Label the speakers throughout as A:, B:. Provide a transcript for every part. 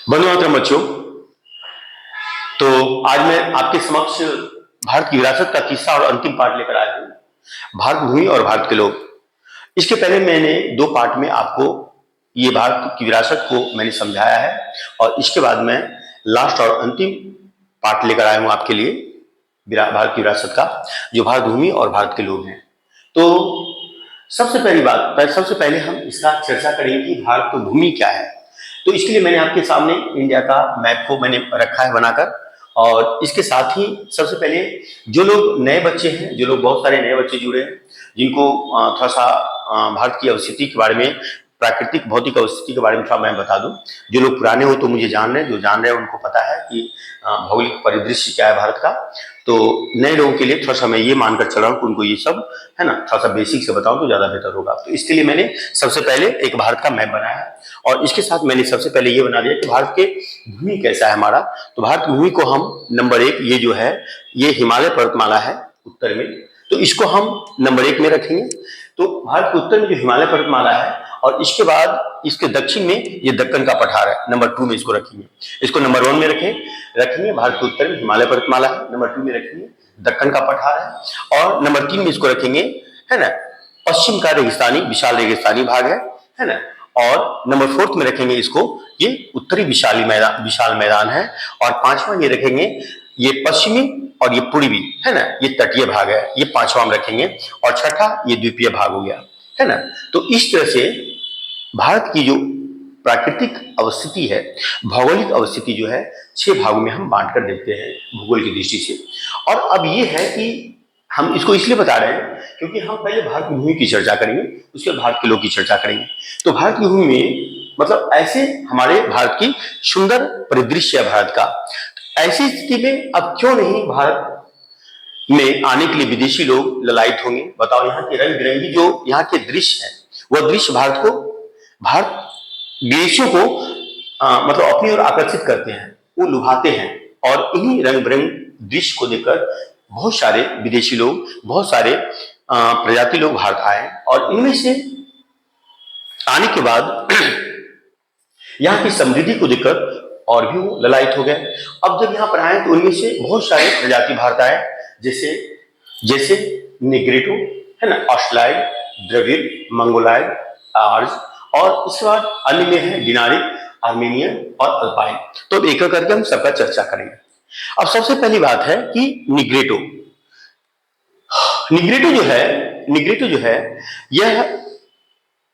A: बंधु मातरम बच्चों, तो आज मैं आपके समक्ष भारत की विरासत का तीसरा और अंतिम पार्ट लेकर आया हूँ, भारत भूमि और भारत के लोग। इसके पहले मैंने दो पार्ट में आपको ये भारत की विरासत को मैंने समझाया है और इसके बाद मैं लास्ट और अंतिम पार्ट लेकर आया हूँ आपके लिए भारत की विरासत का, जो भारत भूमि और भारत के लोग हैं। तो सबसे पहले हम इसका चर्चा करेंगे कि भारत की भूमि क्या है। तो इसके लिए मैंने आपके सामने इंडिया का मैप को मैंने रखा है बनाकर, और इसके साथ ही सबसे पहले जो लोग नए बच्चे हैं, जो लोग बहुत सारे नए बच्चे जुड़े हैं, जिनको थोड़ा सा भारत की अवस्थिति के बारे में, प्राकृतिक भौतिक अवस्थिति के बारे में थोड़ा मैं बता दूं। जो लोग पुराने हो तो मुझे जान रहे हैं, जो जान रहे हैं उनको पता है कि भौगोलिक परिदृश्य क्या है भारत का। तो नए लोगों के लिए थोड़ा सा मैं ये मानकर चल रहा हूँ कि उनको ये सब है ना, थोड़ा सा बेसिक से बताऊं तो ज्यादा बेहतर होगा। तो इसके लिए मैंने सबसे पहले एक भारत का मैप बनाया है और इसके साथ मैंने सबसे पहले ये बना दिया कि भारत के भूमि कैसा है हमारा। तो भारत की भूमि को हम नंबर 1, ये जो है ये हिमालय पर्वतमाला है उत्तर में, तो इसको हम नंबर 1 में रखेंगे। तो भारत के उत्तर में जो हिमालय पर्वतमाला है और इसके बाद इसके दक्षिण में ये दक्कन का पठार है, नंबर 2 में इसको रखेंगे। इसको नंबर 1 में रखेंगे भारत के उत्तर में हिमालय पर्वतमाला है, नंबर 2 में रखेंगे दक्कन का पठार है, और नंबर 3 में इसको रखेंगे है ना पश्चिम का रेगिस्तानी, विशाल रेगिस्तानी भाग है ना, और नंबर 4 में रखेंगे इसको ये उत्तरी विशाल मैदान है, और 5वां ये रखेंगे ये पश्चिमी और ये पूर्वी है ना, ये तटीय भाग है, ये 5वां में रखेंगे, और छठा ये द्वीपीय भाग हो गया है ना। तो इस तरह से भारत की जो प्राकृतिक अवस्थिति है, भौगोलिक अवस्थिति जो है, 6 भागों में हम बांट कर देखते हैं भूगोल की दृष्टि से। और अब ये है कि हम इसको इसलिए बता रहे हैं क्योंकि हम पहले भारत की भूमि की चर्चा करेंगे, उसके बाद भारत के लोग की चर्चा करेंगे। तो भारत की भूमि में मतलब ऐसे हमारे भारत की सुंदर परिदृश्य है भारत का। ऐसी स्थिति में अब क्यों नहीं भारत में आने के लिए विदेशी लोग ललायत होंगे। बताओ, यहाँ के रंग बिरंगी जो यहाँ के दृश्य है, वह दृश्य भारत विदेशियों को मतलब अपनी ओर आकर्षित करते हैं, वो लुभाते हैं, और इन्हीं रंग बिरंग दृश्य को देखकर बहुत सारे विदेशी लोग, बहुत सारे प्रजाति लोग भारत आए, और इनमें से आने के बाद यहाँ की समृद्धि को देखकर और भी वो ललायत हो गए। अब जब यहाँ पर आए तो उनमें से बहुत सारे प्रजाति भारत आए, जैसे निग्रिटो है ना, ऑस्ट्रेलाइड, द्रविड़, मंगोलाइड, आर्ज, और इसके बाद अन्य में है डिनारिक, आर्मेनियन और अल्पाइन। तो एक एक करके हम सबका चर्चा करेंगे। अब सबसे पहली बात है कि निग्रिटो जो है यह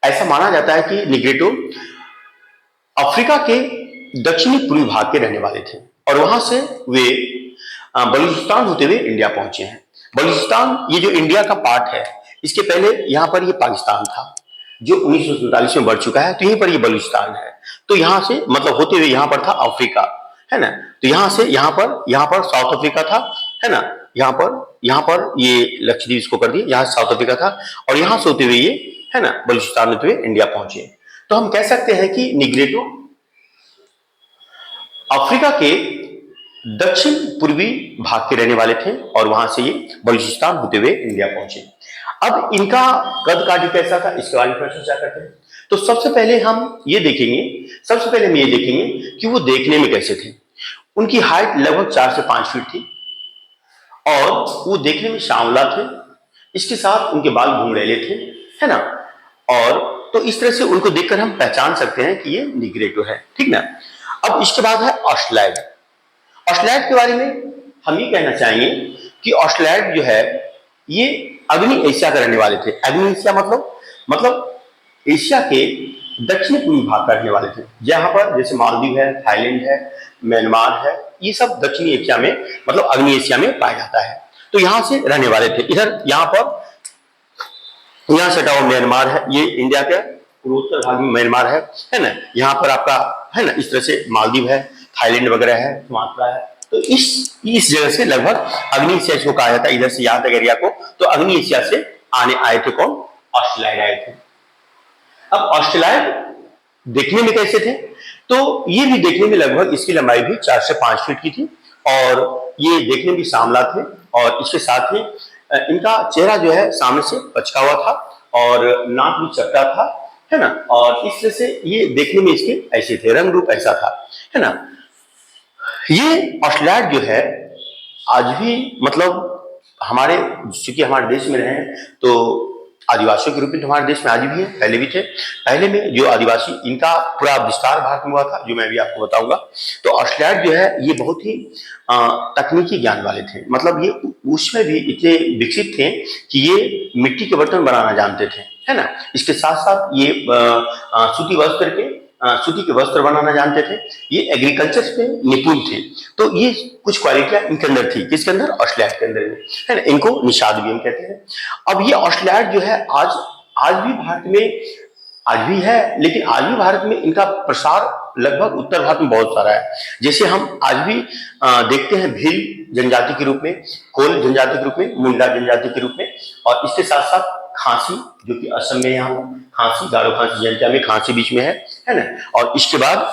A: ऐसा माना जाता है कि निग्रिटो अफ्रीका के दक्षिणी पूर्वी भाग के रहने वाले थे, और वहां से वे बलूचिस्तान होते हुए इंडिया पहुंचे हैं। बलूचिस्तान ये जो इंडिया का पार्ट है, इसके पहले यहाँ पर ये पाकिस्तान था जो 1947 में बढ़ चुका है, तो यहीं पर ये बलूचिस्तान है। तो यहाँ से मतलब होते हुए यहाँ पर था अफ्रीका है ना, तो यहाँ से यहाँ पर साउथ अफ्रीका था है ना, यहाँ पर ये लक्षद्वीप इसको कर दिए, यहाँ साउथ अफ्रीका था, और यहाँ से होते हुए ये है ना बलूचिस्तान होते हुए इंडिया पहुंचे। तो हम कह सकते हैं कि निग्रिटो अफ्रीका के दक्षिण पूर्वी भाग के रहने वाले थे, और वहां से ये बलूचिस्तान होते हुए इंडिया पहुंचे। अब इनका कद काठी कैसा था, इसके बारे में चर्चा करते हैं। तो सबसे पहले हम ये देखेंगे कि वो देखने में कैसे थे। उनकी हाइट लगभग 4 से 5 फीट थी, और वो देखने में सांवला थे, इसके साथ उनके बाल घुंघरेले थे है ना, और तो इस तरह से उनको देखकर हम पहचान सकते हैं कि ये निग्रिटो है, ठीक ना। अब इसके बाद है ऑस्ट्रेलाइड। ऑस्ट्रेलाइड के बारे में हम ये कहना चाहेंगे कि ऑस्ट्रेलाइड जो है ये अग्नि एशिया के रहने वाले थे। अग्नि एशिया मतलब एशिया के दक्षिण पूर्वी भाग का रहने वाले थे, जहां पर जैसे मालदीव है, थाईलैंड है, म्यांमार है, ये सब दक्षिणी एशिया में मतलब अग्नि एशिया में पाया जाता है। तो यहां से रहने वाले थे। इधर यहाँ से हटाओ म्यांमार है, ये इंडिया के पूर्वोत्तर भाग में म्यांमार है ना, यहाँ पर आपका है ना इस तरह से मालदीव है, थाईलैंड वगैरह है, सुमात्रा है। तो इस जगह से लगभग अग्नि एशिया को कहा जाता है, इधर से यहाँ तक एरिया को। तो अग्नि एशिया से आए थे कौन, ऑस्ट्रेलाइड आए थे। अब ऑस्ट्रेलाइड देखने में कैसे थे, तो ये भी देखने में लगभग इसकी लंबाई भी 4 से 5 फीट की थी, और ये देखने में सांवला थे, और इसके साथ ही इनका चेहरा जो है सामने से पचका हुआ था, और नाक भी चपटा था है ना, और और इस तरह से ये देखने में इसके ऐसे थे, रंग रूप ऐसा था, है ना। ये ऑस्ट्रेलिया जो है आज भी मतलब हमारे, चूंकि हमारे देश में रहे तो आदिवासियों के रूप में तो हमारे देश में आज भी है, पहले भी थे। पहले में जो आदिवासी, इनका पूरा विस्तार भारत में हुआ था, जो मैं भी आपको बताऊंगा। तो ऑस्ट्रेलिया जो है ये बहुत ही तकनीकी ज्ञान वाले थे, मतलब ये उसमें भी इतने विकसित थे कि ये मिट्टी के बर्तन बनाना जानते थे, है ना। इसके साथ साथ ये सूती के वस्त्र बनाना जानते थे। ये एग्रीकल्चर पे निपुण थे। तो ये कुछ क्वालिटियां इनके अंदर थी, किसके अंदर, ऑस्ट्रेलिया के अंदर में, है ना। इनको निषाद भी हम कहते हैं। अब ये ऑस्ट्रेलिया जो है आज भी भारत में आज भी है, लेकिन आज भी भारत में इनका प्रसार लगभग उत्तर भारत में बहुत सारा है। जैसे हम आज भी देखते हैं भील जनजाति के रूप में, कोल जनजाति के रूप में, मुंडा जनजाति के रूप में, और इसके साथ साथ खांसी, जो कि असम में यहाँ खांसी, गारो खांसी जनता में खांसी बीच में है ना। और इसके बाद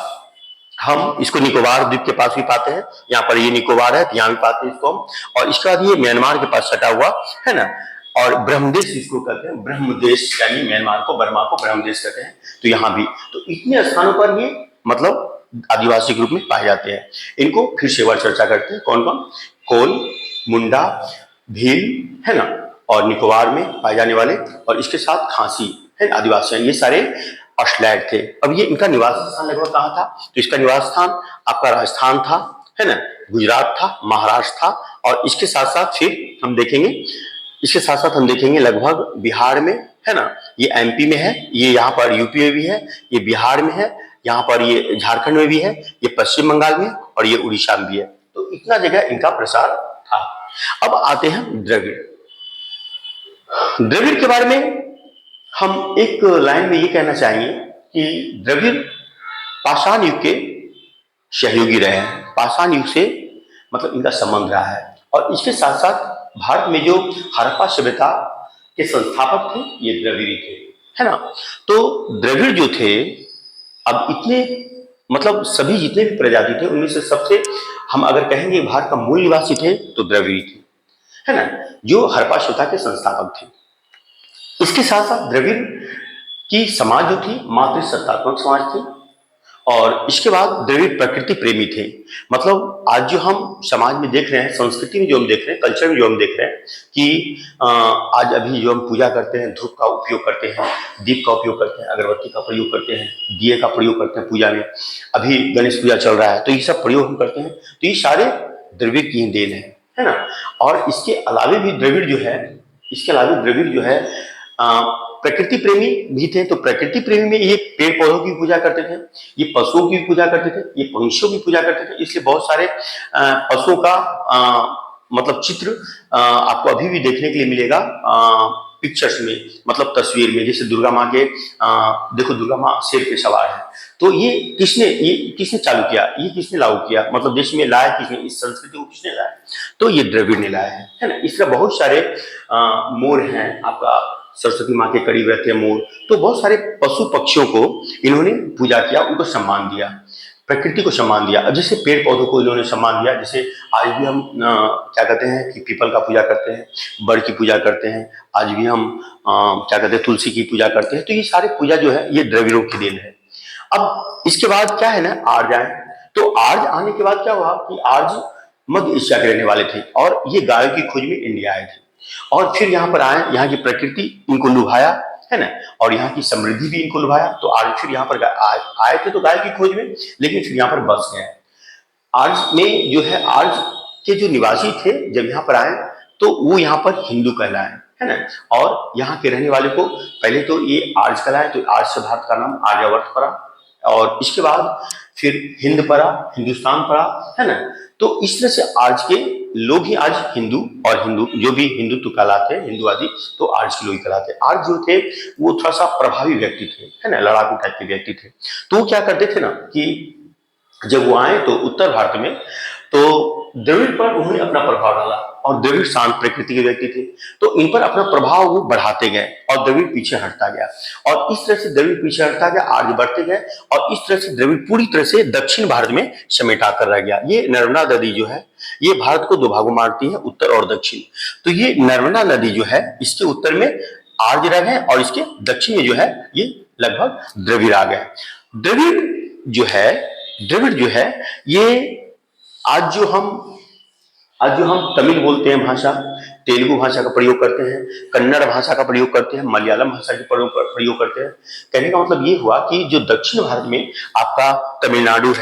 A: हम इसको निकोबार द्वीप के पास भी पाते हैं, यहाँ पर ये निकोबार है, यहाँ भी पाते हैं इसको हम। और इसके बाद ये म्यांमार के पास सटा हुआ है ना। और ब्रह्मदेश इसको कहते हैं, ब्रह्मदेश, यानी म्यांमार को, बर्मा को ब्रह्मदेश कहते हैं। तो यहाँ भी तो इतने स्थानों पर ये मतलब आदिवासी के रूप में पाए जाते हैं। इनको फिर से बार चर्चा करते हैं, कौन कौन, कोल, मुंडा, भील, है ना, और निकोबार में पाए जाने वाले, और इसके साथ खांसी है आदिवासी, ये सारे ऑस्ट्रेलिया थे। अब ये इनका निवास स्थान लगभग कहाँ था, तो इसका निवास स्थान आपका राजस्थान था, है ना, गुजरात था, महाराष्ट्र था, और इसके साथ साथ फिर हम देखेंगे, इसके साथ साथ हम देखेंगे लगभग बिहार में, है ना, ये एमपी में है, ये यहाँ पर यूपी में भी है, ये बिहार में है, यहाँ पर ये झारखंड में भी है, ये पश्चिम बंगाल में, और ये उड़ीसा में भी है। तो इतना जगह इनका प्रसार था। अब आते हैं द्रविड़। द्रविड़ के बारे में हम एक लाइन में ये कहना चाहेंगे कि द्रविड़ पाषाण युग के सहयोगी रहे हैं। पाषाण युग से मतलब इनका संबंध रहा है। और इसके साथ साथ भारत में जो हड़प्पा सभ्यता के संस्थापक थे, ये द्रविड़ थे, है ना। तो द्रविड़ जो थे, अब इतने मतलब सभी जितने भी प्रजाति थे उनमें से सबसे, हम अगर कहेंगे भारत का मूल निवासी थे तो द्रविड़ थे, है ना, जो हड़प्पा सभ्यता के संस्थापक थे। इसके साथ साथ द्रविड़ की समाज जो थी मातृसत्तात्मक समाज थी। और इसके बाद द्रविड़ प्रकृति प्रेमी थे। मतलब आज जो हम समाज में देख रहे हैं, संस्कृति में जो हम देख रहे हैं, कल्चर में जो हम देख रहे हैं कि आज अभी जो हम पूजा करते हैं, धूप का उपयोग करते हैं, दीप का उपयोग करते हैं, अगरबत्ती का प्रयोग करते हैं, दिए का प्रयोग करते हैं पूजा में, अभी गणेश पूजा चल रहा है, तो ये सब प्रयोग हम करते हैं। तो ये सारे द्रविड़ की ही देन है ना। और इसके अलावे भी द्रविड़ जो है प्रकृति प्रेमी भी थे। तो प्रकृति प्रेमी में ये पेड़ पौधों की पूजा करते थे, ये पशुओं की पूजा करते थे, ये पंछियों की पूजा करते थे। इसलिए बहुत सारे पशुओं का मतलब चित्र आपको अभी भी देखने के लिए मिलेगा पिक्चर्स में, मतलब तस्वीर में। जैसे दुर्गा माँ के देखो, दुर्गा माँ शेर पे सवार है। तो ये किसने चालू किया, ये किसने लागू किया, मतलब देश में लाया किसने, इस संस्कृति को किसने लाया, तो ये द्रविड़ ने लाया है ना। इस तरह बहुत सारे मोर हैं, आपका सरस्वती माँ के करीब रहते हैं मोर। तो बहुत सारे पशु पक्षियों को इन्होंने पूजा किया, उनको सम्मान दिया, प्रकृति को सम्मान दिया। अब जैसे पेड़ पौधों को इन्होंने सम्मान दिया, जैसे आज भी हम क्या कहते हैं कि पीपल का पूजा करते हैं, बड़ की पूजा करते हैं, आज भी हम क्या कहते हैं तुलसी की पूजा करते हैं। तो ये सारे पूजा जो है ये द्रविड़ों की देन है। अब इसके बाद क्या है ना, आर्य आए। तो आर्य आने के बाद क्या हुआ कि आर्य मध्य एशिया के रहने वाले थे, और ये गायों की खोज में इंडिया आए थे, और फिर यहाँ पर आए, यहाँ की प्रकृति इनको लुभाया, है ना, और यहाँ की समृद्धि भी इनको लुभाया। तो आर्य फिर यहाँ पर आए थे तो गाय की खोज में, लेकिन फिर यहाँ पर बस गए। आर्य में जो है, आर्य के जो निवासी थे जब यहाँ पर आए तो वो यहाँ पर हिंदू कहलाए, है ना। और यहाँ के रहने वाले को पहले तो ये आर्य कहलाए, तो आर्य से भारत का नाम आर्यावर्त पड़ा, और इसके बाद फिर हिंद पड़ा, हिंदुस्तान पड़ा, है ना। तो इस तरह से आज के लोग ही आज हिंदू, और हिंदू जो भी हिंदुत्व कहलाते हैं, हिंदुवादी, तो आज के लोग ही कहलाते हैं। आज जो थे वो थोड़ा सा प्रभावी व्यक्ति थे, है ना, लड़ाकू टाइप के व्यक्ति थे। तो वो क्या करते थे ना कि जब वो आए तो उत्तर भारत में, तो द्रविड़ पर उन्होंने अपना प्रभाव डाला, और द्रविड़ शांत प्रकृति के व्यक्ति थे, तो इन पर अपना प्रभाव वो बढ़ाते गए, और द्रविड़ पीछे हटता गया। और इस तरह से द्रविड़ पीछे हटता गया, आगे बढ़ते गए, और इस तरह से द्रविड़ पूरी तरह से दक्षिण भारत में समेटा कर रह गया। ये नर्मदा नदी जो है, ये भारत को दो भागों में बांटती है, उत्तर और दक्षिण। तो ये नर्मदा नदी जो है, इसके उत्तर में आर्य रह गए, और इसके दक्षिण में जो है ये लगभग द्रविड़ आ गया। द्रविड़ जो है द्रविड़ जो है ये आज जो हम तमिल बोलते हैं भाषा, तेलुगु भाषा का प्रयोग करते हैं, कन्नड़ भाषा का प्रयोग करते हैं, मलयालम भाषा का प्रयोग करते हैं। कहने का मतलब ये हुआ कि जो दक्षिण भारत में आपका तमिलनाडु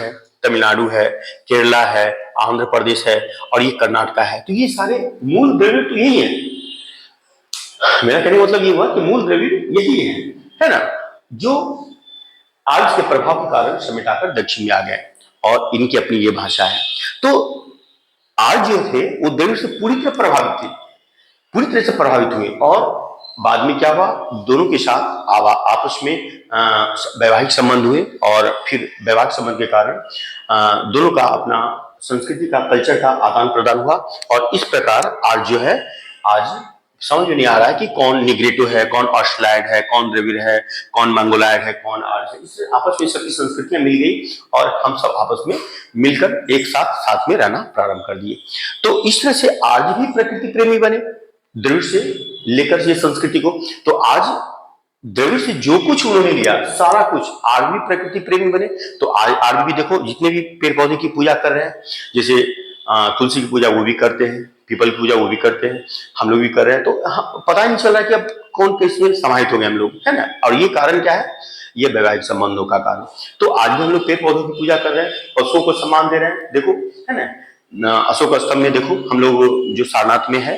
A: है, केरला है, आंध्र प्रदेश है और ये कर्नाटका है, तो ये सारे मूल द्रविड़ तो यही है। मेरा कहने का मतलब ये हुआ कि मूल द्रविड़ यही है ना, जो आज के प्रभाव के कारण समेटाकर दक्षिण में आ गए और इनकी अपनी ये भाषा है। तो आज जो थे वो द्रविड़ से पूरी तरह से प्रभावित हुए और बाद में क्या हुआ, दोनों के साथ आपस में वैवाहिक संबंध हुए और फिर वैवाहिक संबंध के कारण दोनों का अपना संस्कृति का, कल्चर का आदान प्रदान हुआ और इस प्रकार आज जो है, आज समझ में नहीं आ रहा है कि कौन निग्रेटो है, कौन ऑस्ट्रलाइड है, कौन द्रविड़ है, कौन मंगोलाइड है, कौन आर्य है। इससे आपस में सबकी संस्कृतियां मिल गई और हम सब आपस में मिलकर एक साथ में रहना प्रारंभ कर दिए। तो इस तरह से आज भी प्रकृति प्रेमी बने, द्रविड़ से लेकर ये संस्कृति को। तो आज द्रविड़ से जो कुछ उन्होंने लिया, सारा कुछ आज भी प्रकृति प्रेमी बने। तो आज भी देखो, जितने भी पेड़ पौधे की पूजा कर रहे हैं, जैसे तुलसी की पूजा वो भी करते हैं, पीपल की पूजा वो भी करते हैं, हम लोग भी कर रहे हैं। तो पता ही नहीं चल रहा है कि अब कौन किसमें समाहित हो गए हम लोग, है ना। और ये कारण क्या है, ये वैवाहिक संबंधों का कारण। तो आज भी हम लोग पेड़ पौधों की पूजा कर रहे हैं, पशुओं को सम्मान दे रहे हैं। देखो, है ना, अशोक स्तंभ में देखो, हम लोग जो सारनाथ में है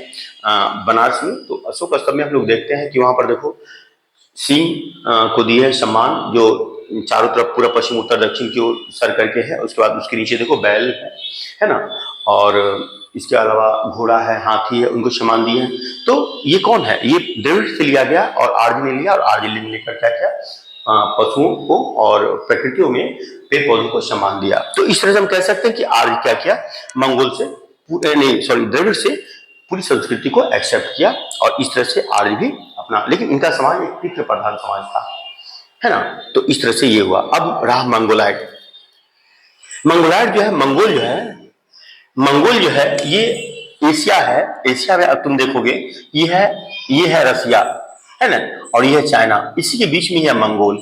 A: बनारस में, तो अशोक स्तंभ में हम लोग देखते हैं कि वहां पर देखो सिंह को दिए है सम्मान, जो चारों तरफ पूरा पश्चिम उत्तर दक्षिण की ओर सर करके है। उसके बाद उसके नीचे देखो बैल है ना, और इसके अलावा घोड़ा है, हाथी है, उनको सम्मान दिए हैं। तो ये कौन है, ये द्रविड़ से लिया गया और आर्य ने लिया, और आर्य ने लेकर क्या किया, पशुओं को और प्रकृतियों में पेड़ पौधों को सम्मान दिया। तो इस तरह से हम कह सकते हैं कि आर्य क्या किया, द्रविड़ से पूरी संस्कृति को एक्सेप्ट किया और इस तरह से आर्य भी अपना, लेकिन इनका समाज एक पितृ प्रधान समाज था, है ना। तो इस तरह से ये हुआ। अब रहा मंगोलाइड जो है, मंगोल जो है ये एशिया है। एशिया में अब तुम देखोगे ये है रसिया, है ना, और ये है चाइना, इसी के बीच में ये मंगोल,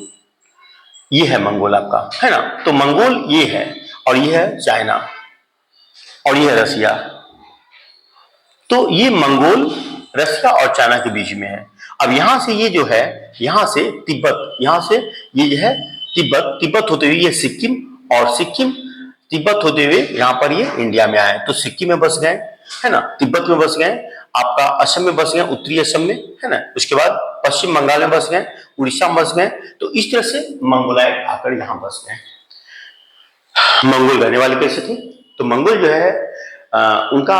A: ये है मंगोल आपका, है ना। तो मंगोल ये है और ये है चाइना और ये है रसिया। तो ये मंगोल रसिया और चाइना के बीच में है। अब यहां से ये जो है, यहां से तिब्बत, यहां से ये जो है तिब्बत होते हुए ये सिक्किम, और सिक्किम तिब्बत होते हुए यहाँ पर ये इंडिया में आए। तो सिक्किम में बस गए, है ना, तिब्बत में बस गए, आपका असम में बस गए, उत्तरी असम में, है ना, उसके बाद पश्चिम बंगाल में बस गए, उड़ीसा में बस गए। तो इस तरह से मंगोलाइड आकर यहाँ बस गए। मंगोल रहने वाले कैसे थे, तो मंगोल जो है उनका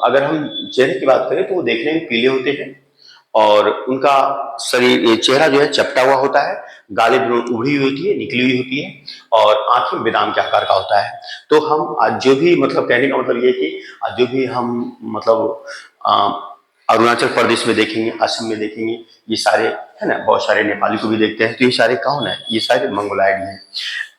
A: अगर हम चेहरे की बात करें तो वो देखने में पीले होते हैं और उनका शरीर, चेहरा जो है चपटा हुआ होता है, गालें उभरी हुई होती है, निकली हुई होती है और आंखें बेदाम के आकार का होता है। तो हम आज जो भी, मतलब कहने का मतलब ये कि आज जो भी हम मतलब अरुणाचल प्रदेश में देखेंगे, असम में देखेंगे, ये सारे, है ना, बहुत सारे नेपाली को भी देखते हैं, तो ये सारे कौन है, ये सारे मंगोलाइड हैं।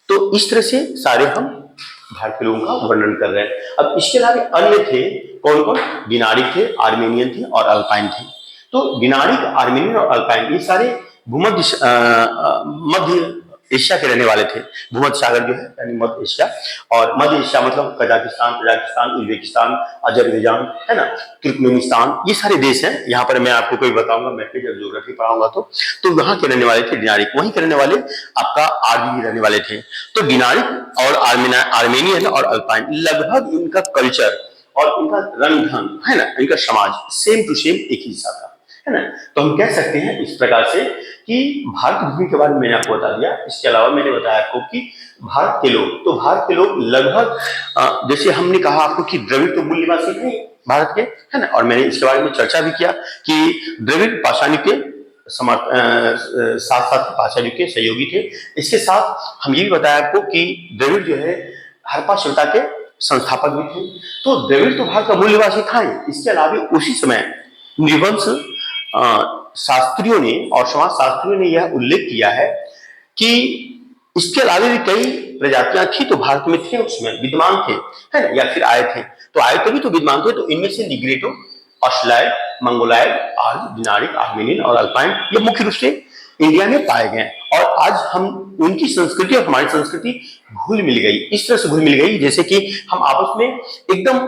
A: तो इस तरह से सारे हम भारतीय लोगों का वर्णन कर रहे हैं। अब इसके अलावा अन्य थे, कौन कौन, डिनारिक थे, आर्मेनियन थे और अल्पाइन थे। तो डिनारिक, आर्मेनियन और अल्पाइन ये सारे मध्य एशिया के रहने वाले थे। भूमध्य सागर जो है यानी मध्य एशिया, और मध्य एशिया मतलब कजाकिस्तान, उज्बेकिस्तान, अजरबैजान, है ना, तुर्कमेनिस्तान, ये सारे देश हैं। यहाँ पर मैं आपको कोई बताऊंगा, मैं जब ज्योग्राफी पढ़ाऊंगा तो वहां के रहने वाले थे डिनारिक, वहीं के रहने वाले आपका आर्मी रहने वाले थे। तो डिनारिक और आर्मेनियन और अल्पाइन लगभग इनका कल्चर और इनका रंग ढंग, है ना, इनका समाज सेम टू सेम एक ही सा था, है ना। तो हम कह सकते हैं इस प्रकार से कि भारत भूमि के बारे में मैंने आपको बता दिया। इसके अलावा मैंने बताया आपको कि भारत के लोग लगभग, जैसे हमने कहा आपको कि द्रविड़ तो मूल निवासी थे भारत के, है ना, और मैंने इसके बारे में चर्चा भी किया कि द्रविड़ पाषाणी के साथ साथ पाषाणी के सहयोगी थे। इसके साथ हम ये भी बताया आपको कि द्रविड़ जो है हड़प्पा सभ्यता के संस्थापक भी थे। तो द्रविड़ तो भारत का मूल निवासी था ही। इसके अलावा उसी समय नृवंश शास्त्रियों ने और समाज शास्त्रियों ने यह उल्लेख किया है कि इसके अलावा भी कई प्रजातियां थी, तो भारत में थे, उसमें विद्यमान थे, है ना, या फिर आए थे, तो आए तभी तो विद्यमान थे। तो इनमें से निग्रेटो, ऑस्ट्रलाइड, मंगोलाइड, आर्य, डिनारिक, आर्मेनियन और अल्पाइन, ये मुख्य रूप से इंडिया में पाए गए, और आज हम उनकी संस्कृति और हमारी संस्कृति घुल मिल गई, इस तरह से घुल मिल गई जैसे कि हम आपस में एकदम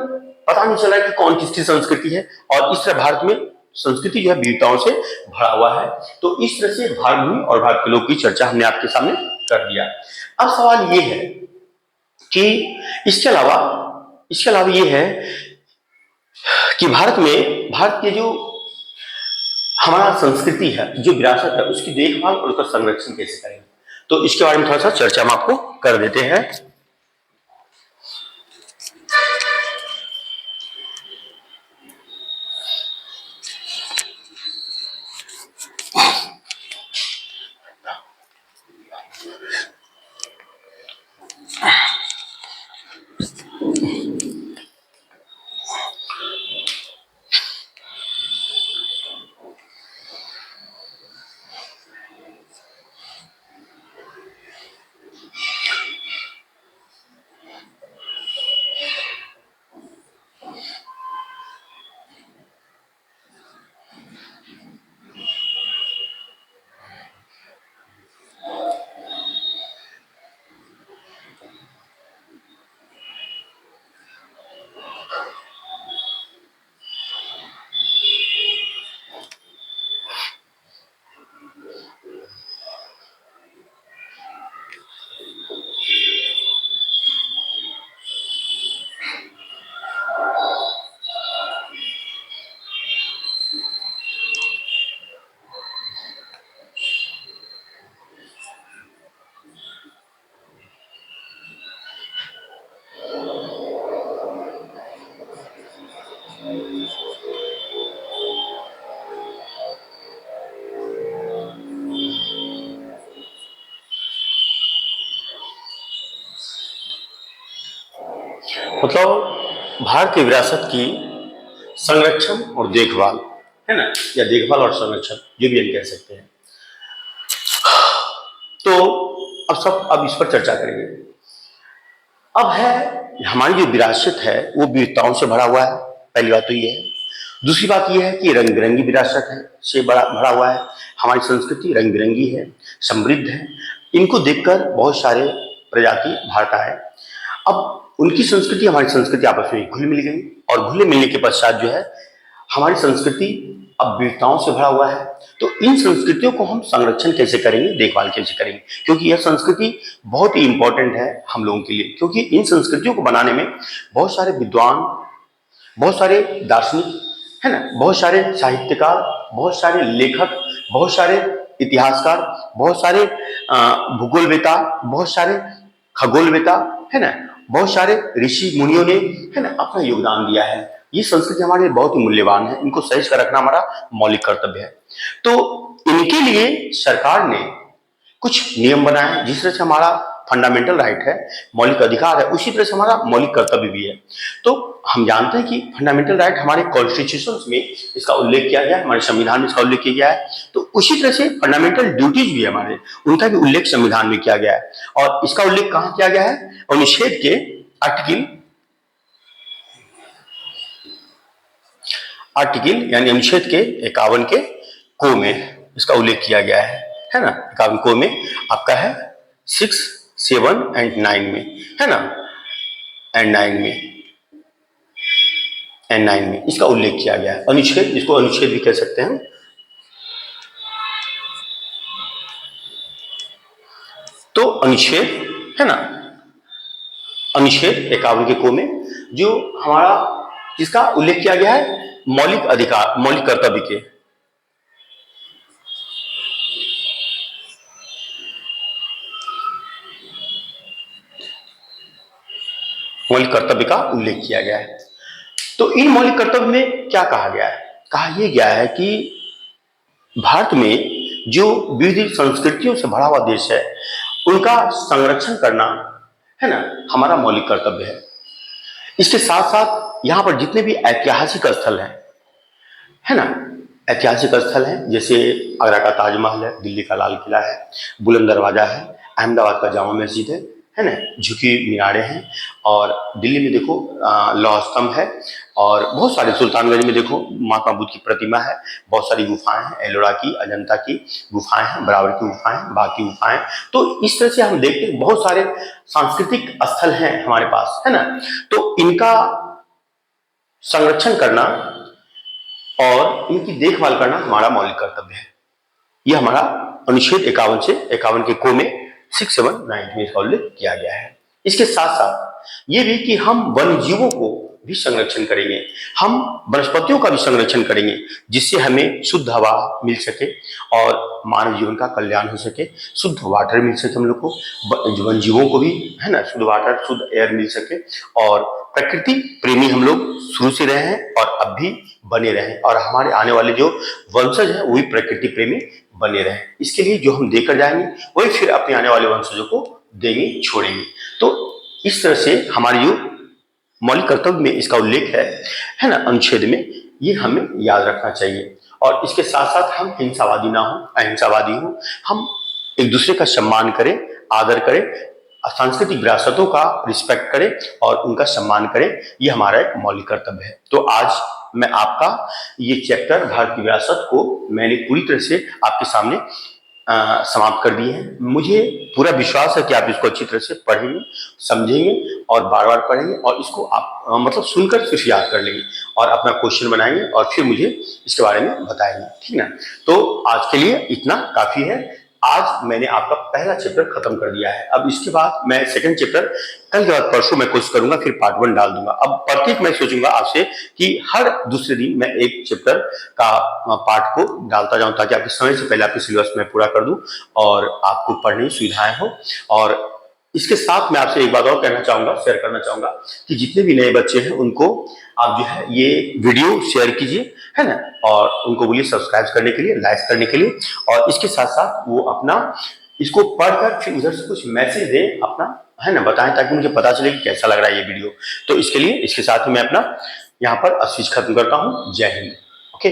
A: पता नहीं चला कि कौन किसकी संस्कृति है, और इस तरह भारत में संस्कृति जो है विविधताओं से भरा हुआ है। तो इस तरह से भारत भूमि और भारत के लोग की चर्चा हमने आपके सामने कर दिया। अब सवाल ये है कि इसके अलावा ये है कि भारत के जो हमारा संस्कृति है, जो विरासत है, उसकी देखभाल और उसका संरक्षण कैसे करेंगे, तो इसके बारे में थोड़ा सा चर्चा हम आपको कर देते हैं। मतलब भारत की विरासत की संरक्षण और देखभाल, है ना, या देखभाल और संरक्षण, जो भी हम कह सकते हैं। तो अब इस पर चर्चा करेंगे। अब है हमारी जो विरासत है वो विविधताओं से भरा हुआ है, पहली बात तो ये है। दूसरी बात ये है कि रंग बिरंगी विरासत है से भरा हुआ है। हमारी संस्कृति रंग बिरंगी है, समृद्ध है। इनको देखकर बहुत सारे प्रजाति भारत आए। अब उनकी संस्कृति हमारी संस्कृति आपस में घुल मिल गई, और घुले मिलने के पश्चात जो है हमारी संस्कृति अब विविधताओं से भरा हुआ है। तो इन संस्कृतियों को हम संरक्षण कैसे करेंगे, देखभाल कैसे करेंगे, क्योंकि यह संस्कृति बहुत ही इंपॉर्टेंट है हम लोगों के लिए, क्योंकि इन संस्कृतियों को बनाने में बहुत सारे विद्वान, बहुत सारे दार्शनिक, है ना, बहुत सारे साहित्यकार, बहुत सारे लेखक, बहुत सारे इतिहासकार, बहुत सारे भूगोलवेता, बहुत सारे खगोलवेता, है ना, बहुत सारे ऋषि मुनियों ने, है ना, अपना योगदान दिया है। ये संस्कृति हमारे लिए बहुत ही मूल्यवान है, इनको सहेज कर रखना हमारा मौलिक कर्तव्य है। तो इनके लिए सरकार ने कुछ नियम बनाए हैं, जिस तरह से हमारा फंडामेंटल राइट है, मौलिक अधिकार है, उसी तरह से हमारा मौलिक कर्तव्य भी है। तो हम जानते हैं कि फंडामेंटल राइट हमारे कॉन्स्टिट्यूशन में इसका उल्लेख किया गया है, हमारे संविधान में इसका उल्लेख किया गया है। तो उसी तरह से फंडामेंटल ड्यूटीज भी है हमारे, उनका भी उल्लेख संविधान में किया गया है। और इसका उल्लेख कहाँ किया गया है? अनुच्छेद के आर्टिकल यानी अनुच्छेद के 51 के को में इसका उल्लेख किया गया है ना। 51 को में आपका है 6, 7 एंड 9 में, है ना, एंड 9 में इसका उल्लेख किया गया है। अनुच्छेद, इसको अनुच्छेद भी कह सकते हैं। तो अनुच्छेद, है ना, अनुच्छेद 51 के को में जो हमारा जिसका उल्लेख किया गया है मौलिक अधिकार, मौलिक कर्तव्य के, मौलिक कर्तव्य का उल्लेख किया गया है। तो इन मौलिक कर्तव्य में क्या कहा गया है? कहा यह गया है कि भारत में जो विविध संस्कृतियों से भरा हुआ देश है, उनका संरक्षण करना, है ना, हमारा मौलिक कर्तव्य है। इसके साथ साथ यहाँ पर जितने भी ऐतिहासिक स्थल हैं, है ना, ऐतिहासिक स्थल हैं, जैसे आगरा का ताजमहल है, दिल्ली का लाल किला है, बुलंद दरवाजा है, अहमदाबाद का जामा मस्जिद है, है ना, झुकी मीनारें हैं। और दिल्ली में देखो लौह स्तंभ है, और बहुत सारे, सुल्तानगंज में देखो महात्मा बुद्ध की प्रतिमा है, बहुत सारी गुफाएं हैं, एलोरा की, अजंता की गुफाएं हैं, बराबर की गुफाएं हैं, बाकी गुफाएं। तो इस तरह से हम देखते हैं बहुत सारे सांस्कृतिक स्थल हैं हमारे पास, है ना। तो इनका संरक्षण करना और इनकी देखभाल करना हमारा मौलिक कर्तव्य है। यह हमारा अनुच्छेद 51 से 51 के को में 679 में इसका उल्लेख किया गया है। इसके साथ साथ ये भी कि हम वन जीवों को भी संरक्षण करेंगे, हम वनस्पतियों का भी संरक्षण करेंगे, जिससे हमें शुद्ध हवा मिल सके और मानव जीवन का कल्याण हो सके, शुद्ध वाटर मिल सके हम लोग को, वन जीवों को भी, है ना, शुद्ध वाटर, शुद्ध एयर मिल सके, और प्रकृति प्रेमी हम लोग शुरू से रहे हैं और अब भी बने रहें, और हमारे आने वाले जो वंशज हैं वो भी प्रकृति प्रेमी बने रहें। इसके लिए जो हम देकर जाएंगे वही फिर अपने आने वाले वंशजों को देंगे, छोड़ेंगे। तो इस तरह से हमारी जो मौलिक कर्तव्य में इसका उल्लेख है ना, अनुच्छेद में, ये हमें याद रखना चाहिए। और इसके साथ साथ हम हिंसावादी ना हो, अहिंसावादी हो, हम एक दूसरे का सम्मान करें, आदर करें, सांस्कृतिक विरासतों का रिस्पेक्ट करें और उनका सम्मान करें, ये हमारा एक मौलिक कर्तव्य है। तो आज मैं आपका ये चैप्टर भारत की विरासत को मैंने पूरी तरह से आपके सामने समाप्त कर दी है। मुझे पूरा विश्वास है कि आप इसको अच्छी तरह से पढ़ेंगे, समझेंगे और बार बार पढ़ेंगे, और इसको आप मतलब सुनकर सिर्फ याद कर लेंगे और अपना क्वेश्चन बनाएंगे और फिर मुझे इसके बारे में बताएंगे, ठीक ना। तो आज के लिए इतना काफी है। आज मैंने आपका पहला चैप्टर खत्म कर दिया है। अब इसके बाद मैं सेकंड चैप्टर कल के बाद परसों मैं कोशिश करूंगा, फिर पार्ट 1 डाल दूंगा। अब प्रत्येक मैं सोचूंगा आपसे कि हर दूसरे दिन मैं एक चैप्टर का पार्ट को डालता जाऊं, ताकि आपके समय से पहले आपके सिलेबस में पूरा कर दूं और आपको पढ़ने की सुविधाएं हो। और इसके साथ मैं आपसे एक बात और कहना चाहूंगा, शेयर करना चाहूंगा कि जितने भी नए बच्चे हैं उनको आप जो है ये वीडियो शेयर कीजिए, है ना, और उनको बोलिए सब्सक्राइब करने के लिए, लाइक करने के लिए, और इसके साथ साथ वो अपना इसको पढ़कर फिर उधर से कुछ मैसेज दें अपना, है ना, बताएं, ताकि मुझे पता चले कि कैसा लग रहा है ये वीडियो। तो इसके लिए इसके साथ ही मैं अपना यहाँ पर स्पीच खत्म करता हूँ। जय हिंद। ओके।